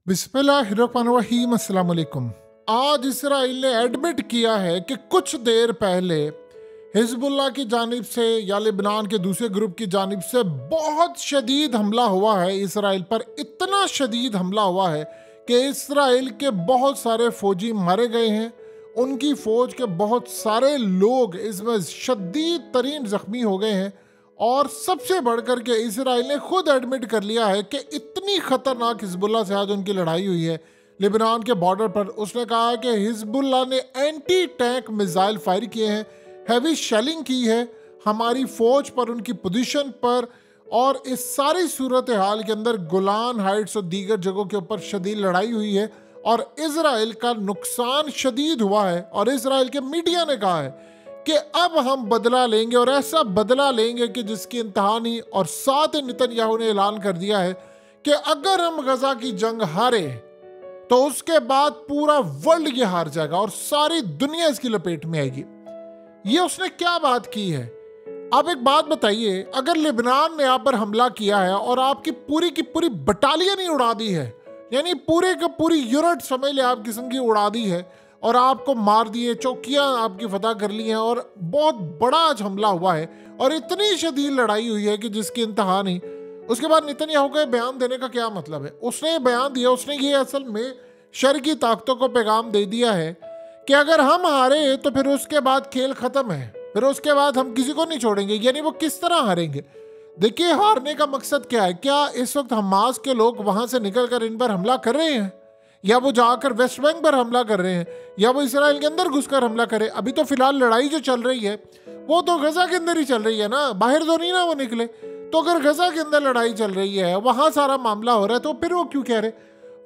बिस्मिल्लाहिर्रहमानिर्रहीम अस्सलाम वालेकुम। आज इसराइल ने एडमिट किया है कि कुछ देर पहले हिजबुल्लाह की जानिब से या लेबनान के दूसरे ग्रुप की जानिब से बहुत शदीद हमला हुआ है इसराइल पर। इतना शदीद हमला हुआ है कि इसराइल के बहुत सारे फौजी मारे गए हैं, उनकी फ़ौज के बहुत सारे लोग इसमें शदीद तरीन ज़ख्मी हो गए हैं। और सबसे बढ़कर के इसराइल ने खुद एडमिट कर लिया है कि इतनी खतरनाक हिजबुल्लाह से आज उनकी लड़ाई हुई है लेबनान के बॉर्डर पर। उसने कहा है कि हिजबुल्लाह ने एंटी टैंक मिसाइल फायर किए हैं, हैवी शेलिंग की है हमारी फ़ौज पर, उनकी पोजीशन पर। और इस सारी सूरत हाल के अंदर गोलान हाइट्स और दीगर जगहों के ऊपर शदीद लड़ाई हुई है और इसराइल का नुकसान शदीद हुआ है। और इसराइल के मीडिया ने कहा है कि अब हम बदला लेंगे और ऐसा बदला लेंगे कि जिसकी इंतहा नहीं। और साथ ही नेतन्याहू ने ऐलान कर दिया है कि अगर हम गजा की जंग हारे तो उसके बाद पूरा वर्ल्ड ये हार जाएगा और सारी दुनिया इसकी लपेट में आएगी। ये उसने क्या बात की है? आप एक बात बताइए, अगर लेबनान में आप पर हमला किया है और आपकी की पूरी बटालियन ही उड़ा दी है, यानी पूरे का पूरी यूनिट समझ ले आप किस्म की उड़ा दी है और आपको मार दिए, चौकियां आपकी फतह कर ली हैं और बहुत बड़ा आज हमला हुआ है और इतनी शदीद लड़ाई हुई है कि जिसकी इंतहा नहीं। उसके बाद नेतन्याहू का बयान देने का क्या मतलब है? उसने बयान दिया, उसने ये असल में शर्की ताकतों को पैगाम दे दिया है कि अगर हम हारे तो फिर उसके बाद खेल ख़त्म है, फिर उसके बाद हम किसी को नहीं छोड़ेंगे। यानी वो किस तरह हारेंगे? देखिए, हारने का मकसद क्या है? क्या इस वक्त हमास के लोग वहाँ से निकल कर इन पर हमला कर रहे हैं, या वो जाकर वेस्ट बैंक पर हमला कर रहे हैं, या वो इसराइल के अंदर घुसकर हमला करे? अभी तो फिलहाल लड़ाई जो चल रही है वो तो गजा के अंदर ही चल रही है ना, बाहर तो नहीं ना वो निकले। तो अगर गजा के अंदर लड़ाई चल रही है, वहां सारा मामला हो रहा है, तो फिर वो क्यों कह रहे?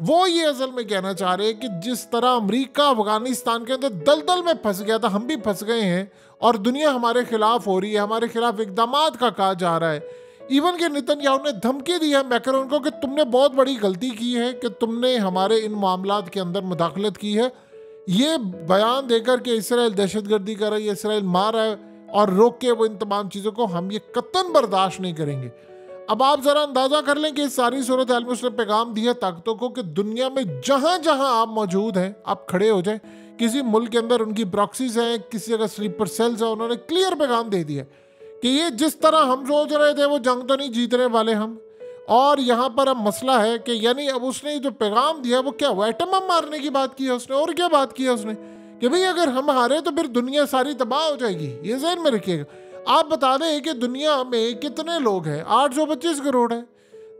वो ये असल में कहना चाह रहे हैं कि जिस तरह अमेरिका अफगानिस्तान के अंदर दलदल में फंस गया था, हम भी फंस गए हैं और दुनिया हमारे खिलाफ हो रही है, हमारे खिलाफ इकदामात का कहा जा रहा है। इवन के नेतन्याहू ने धमकी दी है मैक्रोन को कि तुमने बहुत बड़ी गलती की है कि तुमने हमारे इन मामलात के अंदर मुदाखलत की है। ये बयान देकर के इसराइल दहशतगर्दी कर रही है, इसराइल मार रहा है और रोक के वो इन तमाम चीज़ों को हम ये कतन बर्दाश्त नहीं करेंगे। अब आप ज़रा अंदाज़ा कर लें कि इस सारी सूरत हाल में उसने पैगाम दिया ताकतों को कि दुनिया में जहाँ जहाँ आप मौजूद हैं आप खड़े हो जाएं। किसी मुल्क के अंदर उनकी प्रॉक्सीज हैं, किसी जगह स्लीपर सेल्स हैं, उन्होंने क्लियर पैगाम दे दिया कि ये जिस तरह हम सोच रहे थे वो जंग तो नहीं जीतने वाले हम। और यहाँ पर अब मसला है कि यानी अब उसने जो पैगाम दिया वो क्या हुआ? एटम बम मारने की बात की है उसने। और क्या बात की है उसने? कि भाई अगर हम हारे तो फिर दुनिया सारी तबाह हो जाएगी। ये ज़हन में रखिएगा। आप बता दें कि दुनिया में कितने लोग हैं? 825 करोड़ है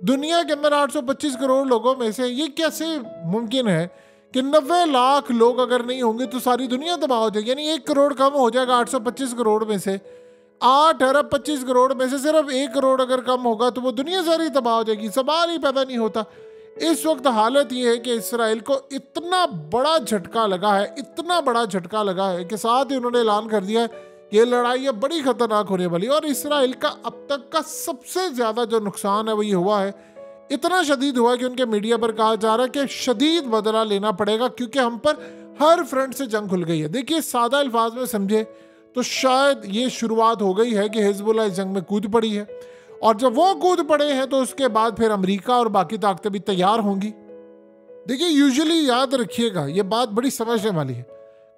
दुनिया के अंदर। 825 करोड़ लोगों में से ये कैसे मुमकिन है कि 90 लाख लोग अगर नहीं होंगे तो सारी दुनिया तबाह हो जाएगी? यानी 1 करोड़ कम हो जाएगा 825 करोड़ में से। 8 अरब 25 करोड़ में से सिर्फ 1 करोड़ अगर कम होगा तो वो दुनिया सारी तबाह हो जाएगी। सवाल ही पैदा नहीं होता। इस वक्त हालत ये है कि इसराइल को इतना बड़ा झटका लगा है, इतना बड़ा झटका लगा है कि साथ ही उन्होंने ऐलान कर दिया है कि ये लड़ाई अब बड़ी खतरनाक होने वाली है। और इसराइल का अब तक का सबसे ज़्यादा जो नुकसान है वो ये हुआ है, इतना शदीद हुआ है कि उनके मीडिया पर कहा जा रहा है कि शदीद बदला लेना पड़ेगा क्योंकि हम पर हर फ्रंट से जंग खुल गई है। देखिए, सादा अल्फाज में समझे तो शायद ये शुरुआत हो गई है कि हिजबुल्लाह इस जंग में कूद पड़ी है और जब वो कूद पड़े हैं तो उसके बाद फिर अमेरिका और बाकी ताकतें भी तैयार होंगी। देखिए, यूजुअली याद रखिएगा, ये बात बड़ी समझने वाली है।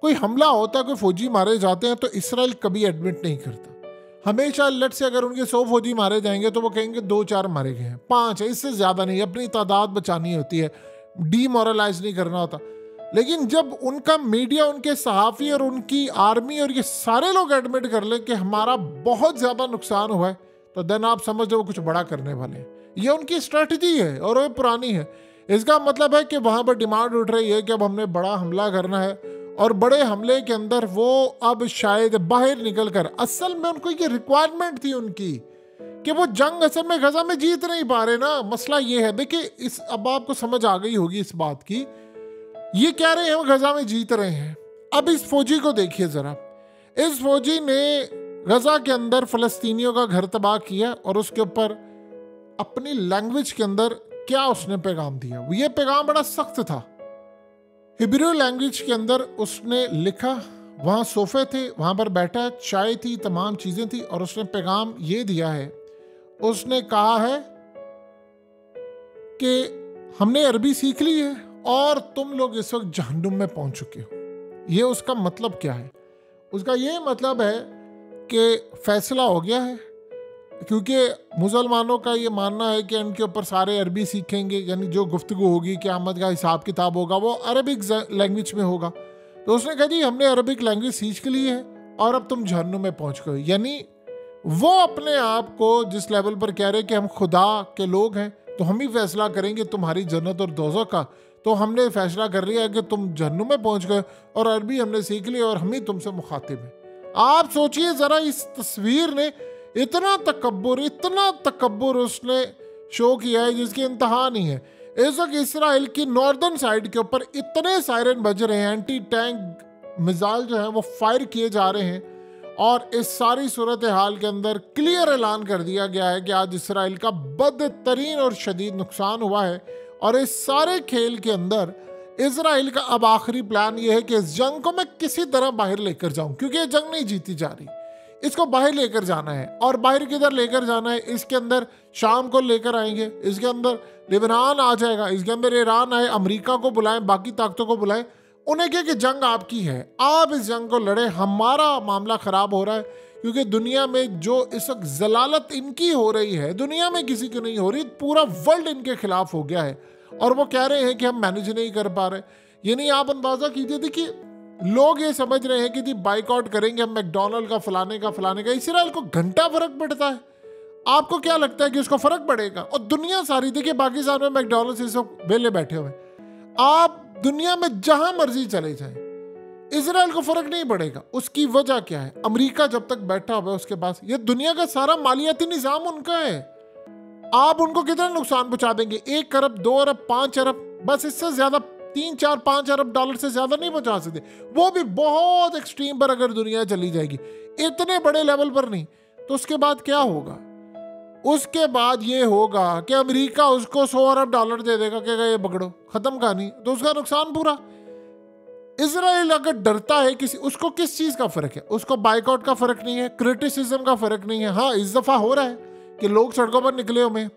कोई हमला होता है, कोई फौजी मारे जाते हैं तो इसराइल कभी एडमिट नहीं करता। हमेशा लट से अगर उनके 100 फौजी मारे जाएंगे तो वो कहेंगे 2-4 मारे गए हैं, 5 है, इससे ज़्यादा नहीं। अपनी तादाद बचानी होती है, डीमोरलाइज नहीं करना होता। लेकिन जब उनका मीडिया, उनके सहाफ़ी और उनकी आर्मी और ये सारे लोग एडमिट कर लें कि हमारा बहुत ज़्यादा नुकसान हुआ है, तो देन आप समझ लो वो कुछ बड़ा करने वाले हैं। ये उनकी स्ट्रेटजी है और वो पुरानी है। इसका मतलब है कि वहाँ पर डिमांड उठ रही है कि अब हमने बड़ा हमला करना है और बड़े हमले के अंदर वो अब शायद बाहर निकल कर, असल में उनको ये रिक्वायरमेंट थी उनकी कि वो जंग असल में गजा में जीत नहीं पा रहे ना। मसला ये है, देखिए इस अब आपको समझ आ गई होगी इस बात की। ये कह रहे हैं हम गजा में जीत रहे हैं। अब इस फौजी को देखिए जरा, इस फौजी ने गजा के अंदर फलस्तीनियों का घर तबाह किया और उसके ऊपर अपनी लैंग्वेज के अंदर क्या उसने पैगाम दिया? ये पैगाम बड़ा सख्त था। हिब्रू लैंग्वेज के अंदर उसने लिखा, वहाँ सोफे थे, वहाँ पर बैठा, चाय थी, तमाम चीज़ें थी और उसने पैगाम ये दिया है। उसने कहा है कि हमने अरबी सीख ली है और तुम लोग इस वक्त जहन्नुम में पहुंच चुके हो। ये उसका मतलब क्या है? उसका ये मतलब है कि फैसला हो गया है, क्योंकि मुसलमानों का ये मानना है कि इनके ऊपर सारे अरबी सीखेंगे, यानी जो गुफ्तगू होगी, क़यामत का हिसाब किताब होगा, वो अरबिक लैंग्वेज में होगा। तो उसने कहा जी हमने अरबिक लैंग्वेज सीख ली है और अब तुम जहन्नुम में पहुंच गए। यानी वो अपने आप को जिस लेवल पर कह रहे कि हम खुदा के लोग हैं, तो हम ही फैसला करेंगे तुम्हारी जन्नत और दोज़ख का। तो हमने फैसला कर लिया कि तुम जहन्नुम में पहुंच गए और अरबी हमने सीख ली और हम ही तुमसे मुखातिब हैं। आप सोचिए ज़रा, इस तस्वीर ने इतना तकब्बुर उसने शो किया है जिसकी इंतहा नहीं है। इस वक्त इसराइल की नॉर्दर्न साइड के ऊपर इतने सायरन बज रहे हैं, एंटी टैंक मिसाइल जो है वो फायर किए जा रहे हैं, और इस सारी सूरत हाल के अंदर क्लियर ऐलान कर दिया गया है कि आज इसराइल का बदतरीन और शदीद नुकसान हुआ है। और इस सारे खेल के अंदर इसराइल का अब आखिरी प्लान ये है कि इस जंग को मैं किसी तरह बाहर लेकर जाऊं, क्योंकि ये जंग नहीं जीती जा रही, इसको बाहर लेकर जाना है। और बाहर किधर लेकर जाना है? इसके अंदर शाम को लेकर आएंगे, इसके अंदर लेबनान आ जाएगा, इसके अंदर ईरान आए, अमेरिका को बुलाएं, बाकी ताकतों को बुलाएं, उन्हें क्या कि जंग आपकी है, आप इस जंग को लड़े, हमारा मामला खराब हो रहा है। क्योंकि दुनिया में जो इस वक्त जलालत इनकी हो रही है, दुनिया में किसी की नहीं हो रही, पूरा वर्ल्ड इनके खिलाफ हो गया है। और वो कह रहे हैं कि हम मैनेज नहीं कर पा रहे। यानी आप अंदाजा कीजिए, देखिए लोग ये समझ रहे हैं कि जी बाइकआउट करेंगे हम मैकडोनल्ड का, फलाने का। इसराइल को घंटा फर्क पड़ता है। आपको क्या लगता है कि उसको फर्क पड़ेगा? और दुनिया सारी, देखिए पाकिस्तान में मैकडोनल्ड से सब वेले बैठे हुए, आप दुनिया में जहां मर्जी चले जाएं, इसराइल को फर्क नहीं पड़ेगा। उसकी वजह क्या है? अमेरिका जब तक बैठा हुआ है उसके पास ये दुनिया का सारा मालियाती निजाम उनका है। आप उनको कितना नुकसान पहुंचा देंगे? 1 अरब, 2 अरब, 5 अरब, बस इससे ज्यादा 3, 4, 5 अरब डॉलर से ज्यादा नहीं पहुंचा सकते। वो भी बहुत एक्सट्रीम पर अगर दुनिया चली जाएगी, इतने बड़े लेवल पर नहीं। तो उसके बाद क्या होगा? उसके बाद ये होगा कि अमेरिका उसको 100 अरब डॉलर दे देगा, कहेगा ये पकड़ो, खत्म कहानी। तो उसका नुकसान पूरा। इसराइल अगर डरता है किसी, उसको किस चीज का फर्क है? उसको बाइकआउट का फर्क नहीं है, क्रिटिसिज्म का फर्क नहीं है। हाँ, इस दफा हो रहा है कि लोग सड़कों पर निकले हुए।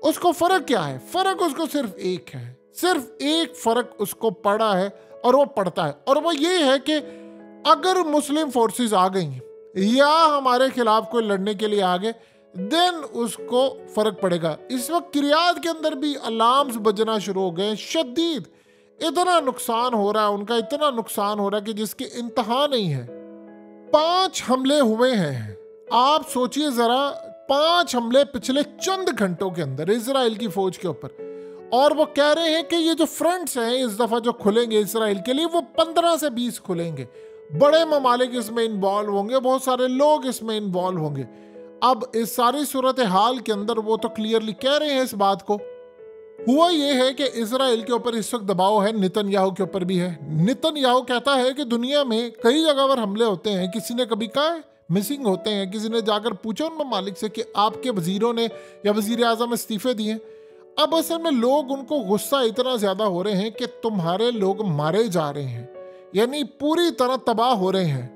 उसको फर्क क्या है? फर्क उसको सिर्फ एक है, सिर्फ एक फर्क उसको पड़ा है और वो पड़ता है, और वो ये है कि अगर मुस्लिम फोर्सेस आ गई या हमारे खिलाफ कोई लड़ने के लिए आ गए, देन उसको फर्क पड़ेगा। इस वक्त किरियात के अंदर भी अलार्म्स बजना शुरू हो गए शदीद। इतना नुकसान हो रहा है उनका, इतना नुकसान हो रहा है कि जिसकी इंतहा नहीं है। 5 हमले हुए हैं, आप सोचिए जरा, 5 हमले पिछले चंद घंटों के अंदर इजराइल की फौज के ऊपर। और वो कह रहे हैं कि ये जो फ्रंट्स हैं इस दफा जो खुलेंगे इसराइल के लिए, वो 15 से 20 खुलेंगे। बड़े ममालिक इसमें इन्वॉल्व होंगे, बहुत सारे लोग इसमें इन्वॉल्व होंगे। अब इस सारी सूरत हाल के अंदर वो तो क्लियरली कह रहे हैं इस बात को। हुआ ये है कि इसराइल के ऊपर इस वक्त दबाव है, नेतन्याहू के ऊपर भी है। नेतन्याहू कहता है कि दुनिया में कई जगह पर हमले होते हैं, किसी ने कभी कहा है मिसिंग होते हैं, किसी ने जाकर पूछा उन ममालिक से कि आपके वजीरों ने या वजीर आजम इस्तीफे दिए। अब असल में लोग, उनको गुस्सा इतना ज्यादा हो रहे हैं कि तुम्हारे लोग मारे जा रहे हैं, यानी पूरी तरह तबाह हो रहे हैं,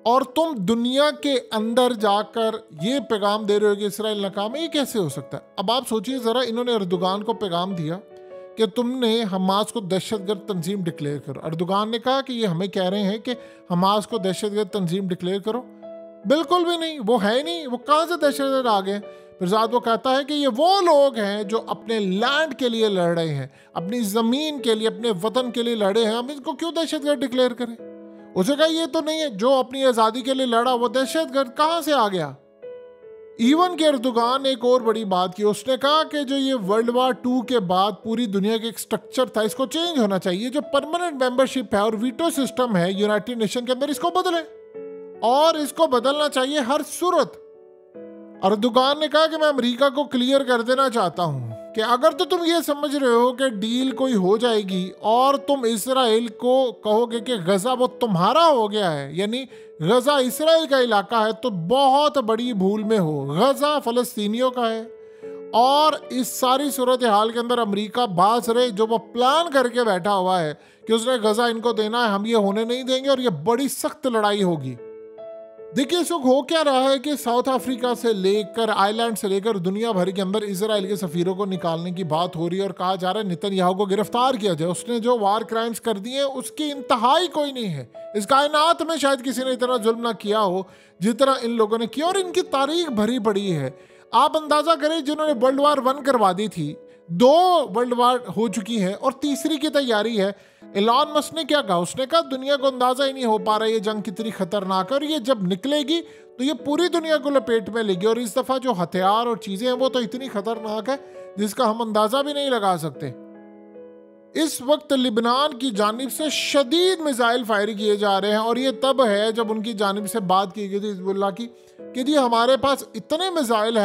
और तुम दुनिया के अंदर जाकर ये पैगाम दे रहे हो कि इसराइल नाकाम है। ये कैसे हो सकता है? अब आप सोचिए जरा, इन्होंने अर्दोगान को पैगाम दिया कि तुमने हमास को दहशतगर्द तंजीम डिक्लेयर करो। अर्दोगान ने कहा कि ये हमें कह रहे हैं कि हमास को दहशतगर्द तंजीम डिक्लेयर करो। बिल्कुल भी नहीं, वो है ही नहीं, वो कहाँ से दहशतगर्द आ गए? फिर साथ वो कहता है कि ये वो लोग हैं जो अपने लैंड के लिए लड़ रहे हैं, अपनी ज़मीन के लिए, अपने वतन के लिए लड़े हैं, हम इनको क्यों दहशतगर्द डिक्लेयर करें? उसे कहा ये तो नहीं है, जो अपनी आज़ादी के लिए लड़ा वो दहशतगर्द कहाँ से आ गया? इवन के अर्दोगान ने एक और बड़ी बात की, उसने कहा कि जो ये वर्ल्ड वार 2 के बाद पूरी दुनिया का एक स्ट्रक्चर था, इसको चेंज होना चाहिए। जो परमानेंट मेंबरशिप है और वीटो सिस्टम है यूनाइटेड नेशन के अंदर, इसको बदलें और इसको बदलना चाहिए हर सूरत। अर्दोगान ने कहा कि मैं अमेरिका को क्लियर कर देना चाहता हूं कि अगर तो तुम ये समझ रहे हो कि डील कोई हो जाएगी और तुम इसराइल को कहोगे कि गजा वो तुम्हारा हो गया है, यानी गजा इसराइल का इलाका है, तो बहुत बड़ी भूल में हो। गजा फलस्तीनियों का है। और इस सारी सूरत हाल के अंदर अमेरिका बाज रहे, जो वो प्लान करके बैठा हुआ है कि उसने गजा इनको देना है, हम ये होने नहीं देंगे और ये बड़ी सख्त लड़ाई होगी। देखिए इस वक्त हो क्या रहा है कि साउथ अफ्रीका से लेकर आयरलैंड से लेकर दुनिया भर के अंदर इजराइल के सफीरों को निकालने की बात हो रही है और कहा जा रहा है नेतन्याहू को गिरफ्तार किया जाए। उसने जो वार क्राइम्स कर दिए उसकी इंतहाई कोई नहीं है। इस कायनात में शायद किसी ने इतना जुल्म ना किया हो जितना इन लोगों ने किया, और इनकी तारीख भरी पड़ी है। आप अंदाजा करें, जिन्होंने वर्ल्ड वार 1 करवा दी थी, 2 वर्ल्ड वार हो चुकी है और तीसरी की तैयारी है। एलॉन मस्क ने क्या कहा? उसने कहा दुनिया को अंदाजा ही नहीं हो पा रहा ये जंग कितनी खतरनाक है, और ये जब निकलेगी तो ये पूरी दुनिया को लपेट में लेगी। और इस दफा जो हथियार और चीजें हैं वो तो इतनी खतरनाक है जिसका हम अंदाजा भी नहीं लगा सकते। इस वक्त लिबनान की जानिब से शदीद मिसाइल फायर किए जा रहे हैं, और ये तब है जब उनकी जानिब से बात की गई थी हिजबुल्लाह की कि जी हमारे पास इतने मिसाइल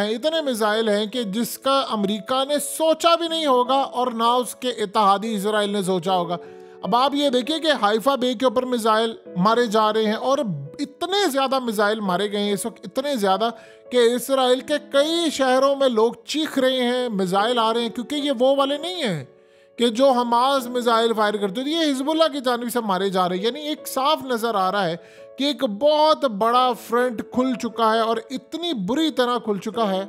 हैं कि जिसका अमेरिका ने सोचा भी नहीं होगा और ना उसके इत्तेहादी इजराइल ने सोचा होगा। अब आप ये देखिए कि हाइफा बे के ऊपर मिसाइल मारे जा रहे हैं, और इतने ज़्यादा मिसाइल मारे गए हैं इस वक्त, इतने ज़्यादा कि इसराइल के कई शहरों में लोग चीख रहे हैं, मिसाइल आ रहे हैं, क्योंकि ये वो वाले नहीं हैं कि जो हमास मिसाइल फायर करते थे, ये हिजबुल्लाह की जानिब से मारे जा रहे हैं। यानी एक साफ नज़र आ रहा है कि एक बहुत बड़ा फ्रंट खुल चुका है, और इतनी बुरी तरह खुल चुका है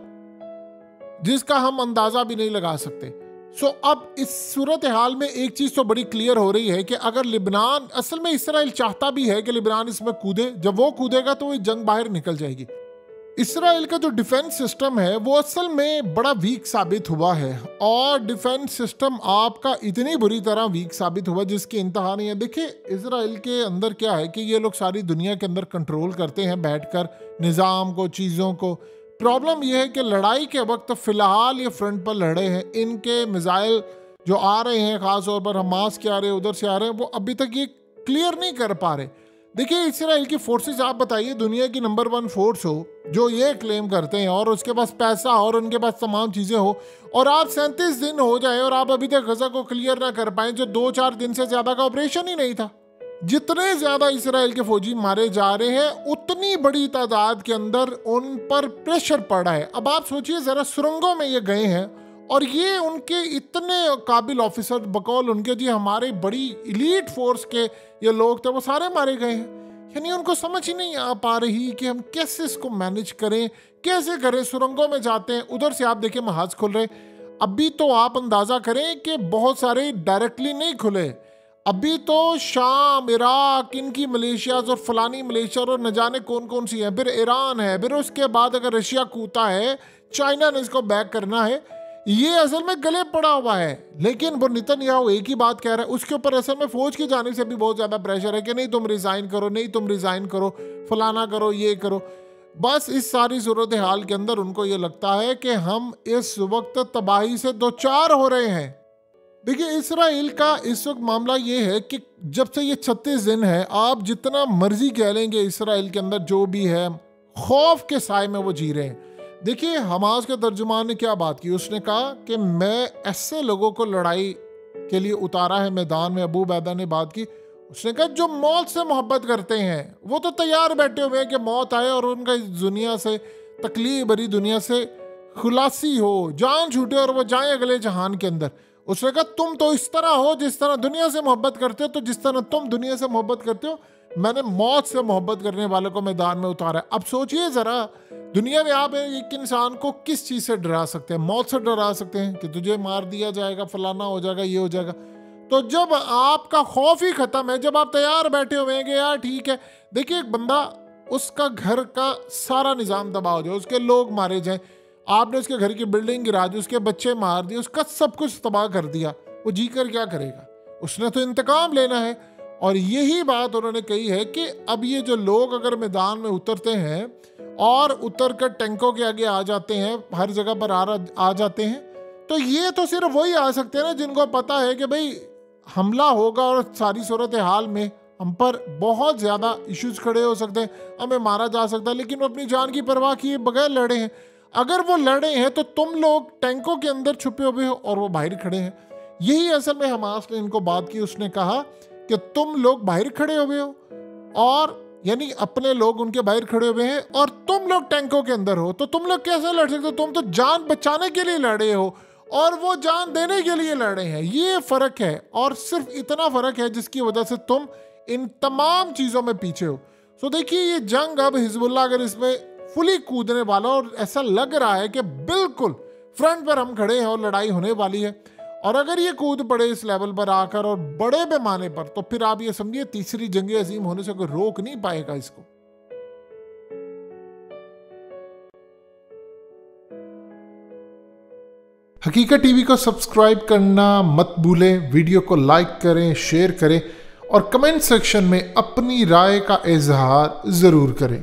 जिसका हम अंदाज़ा भी नहीं लगा सकते। अब इस सूरत हाल में एक चीज़ तो बड़ी क्लियर हो रही है कि अगर लिबनान, असल में इसराइल चाहता भी है कि लिबनान इसमें कूदे, जब वो कूदेगा तो वो जंग बाहर निकल जाएगी। इसराइल का जो डिफेंस सिस्टम है वो असल में बड़ा वीक साबित हुआ है, और डिफेंस सिस्टम आपका इतनी बुरी तरह वीक साबित हुआ जिसकी इंतहा नहीं है। देखिए इसराइल के अंदर क्या है कि ये लोग सारी दुनिया के अंदर कंट्रोल करते हैं बैठकर निज़ाम को, चीज़ों को। प्रॉब्लम यह है कि लड़ाई के वक्त फ़िलहाल ये फ्रंट पर लड़े हैं, इनके मिसाइल जो आ रहे हैं ख़ास तौर पर हमास के आ रहे हैं, उधर से आ रहे हैं, वो अभी तक ये क्लियर नहीं कर पा रहे। देखिए इसराइल की फोर्सेस, आप बताइए दुनिया की नंबर 1 फोर्स हो जो ये क्लेम करते हैं, और उसके पास पैसा और उनके पास तमाम चीज़ें हो, और आप 37 दिन हो जाए और आप अभी तक गजा को क्लियर ना कर पाए, जो 2-4 दिन से ज़्यादा का ऑपरेशन ही नहीं था। जितने ज़्यादा इसराइल के फौजी मारे जा रहे हैं उतनी बड़ी तादाद के अंदर उन पर प्रेशर पड़ा है। अब आप सोचिए ज़रा, सुरंगों में ये गए हैं और ये उनके इतने काबिल ऑफिसर, बकौल उनके जी हमारे बड़ी इलीट फोर्स के ये लोग थे, वो सारे मारे गए हैं। यानी उनको समझ ही नहीं आ पा रही कि हम कैसे इसको मैनेज करें, कैसे करें। सुरंगों में जाते हैं, उधर से आप देखिए महाज खुल रहे। अभी तो आप अंदाज़ा करें कि बहुत सारे डायरेक्टली नहीं खुले, अभी तो शाम, इराक, इनकी मलेशियाज और फलानी मलेशिया और न जाने कौन कौन सी है, फिर ईरान है, फिर उसके बाद अगर रशिया कूदता है, चाइना ने इसको बैक करना है। ये असल में गले पड़ा हुआ है, लेकिन वो नेतन्याहू एक ही बात कह रहा है। उसके ऊपर असल में फौज की जानिब से भी बहुत ज़्यादा प्रेशर है कि नहीं तुम रिज़ाइन करो, नहीं तुम रिज़ाइन करो, फलाना करो, ये करो। बस इस सारी सूरत हाल के अंदर उनको ये लगता है कि हम इस वक्त तबाही से दो चार हो रहे हैं। देखिए इसराइल का इस वक्त मामला ये है कि जब से ये 36 दिन है, आप जितना मर्जी कह लेंगे इसराइल के अंदर जो भी है, खौफ के साए में वो जी रहे हैं। देखिए हमास के तर्जुमान ने क्या बात की, उसने कहा कि मैं ऐसे लोगों को लड़ाई के लिए उतारा है मैदान में। अबू बैदा ने बात की, उसने कहा जो मौत से मोहब्बत करते हैं वो तो तैयार बैठे हुए हैं कि मौत आए और उनका इस दुनिया से, तकलीफ भरी दुनिया से खुलासी हो, जान छूटे और वो जाए अगले जहान के अंदर। उसने कहा तुम तो इस तरह हो जिस तरह दुनिया से मोहब्बत करते हो, तो जिस तरह तुम दुनिया से मोहब्बत करते हो, मैंने मौत से मोहब्बत करने वालों को मैदान में उतारा है। अब सोचिए ज़रा, दुनिया में आप एक इंसान को किस चीज़ से डरा सकते हैं? मौत से डरा सकते हैं कि तुझे मार दिया जाएगा, फलाना हो जाएगा, ये हो जाएगा। तो जब आपका खौफ ही ख़त्म है, जब आप तैयार बैठे हुए हैं कि यार ठीक है, देखिए एक बंदा, उसका घर का सारा निज़ाम तबाह हो जाए, उसके लोग मारे जाएं, आपने उसके घर की बिल्डिंग गिरा दी, उसके बच्चे मार दिए, उसका सब कुछ तबाह कर दिया, वो जी कर क्या करेगा? उसने तो इंतकाम लेना है। और यही बात उन्होंने कही है कि अब ये जो लोग अगर मैदान में उतरते हैं और उतर कर टैंकों के आगे आ जाते हैं, हर जगह पर आ जाते हैं, तो ये तो सिर्फ वही आ सकते हैं ना जिनको पता है कि भाई हमला होगा और सारी सूरत हाल में हम पर बहुत ज़्यादा इश्यूज खड़े हो सकते हैं, हमें मारा जा सकता है, लेकिन वो अपनी जान की परवाह किए बगैर लड़े हैं। अगर वो लड़े हैं तो तुम लोग टैंकों के अंदर छुपे हुए हो और वो बाहर खड़े हैं। यही असल में हमास ने इनको बात की। उसने कहा कि तुम लोग बाहर खड़े हुए हो, और यानी अपने लोग उनके बाहर खड़े हुए हैं, और तुम लोग टैंकों के अंदर हो, तो तुम लोग कैसे लड़ सकते हो? तुम तो जान बचाने के लिए लड़े हो और वो जान देने के लिए लड़े हैं। ये फ़र्क है, और सिर्फ इतना फ़र्क है जिसकी वजह से तुम इन तमाम चीज़ों में पीछे हो। तो देखिए ये जंग अब हिजबुल्लाह अगर इसमें फुली कूदने वाला, और ऐसा लग रहा है कि बिल्कुल फ्रंट पर हम खड़े हैं और लड़ाई होने वाली है, और अगर ये कूद पड़े इस लेवल पर आकर और बड़े पैमाने पर, तो फिर आप ये समझिए तीसरी जंग अजीम होने से कोई रोक नहीं पाएगा इसको। हकीकत टीवी को सब्सक्राइब करना मत भूलें, वीडियो को लाइक करें, शेयर करें और कमेंट सेक्शन में अपनी राय का इजहार जरूर करें।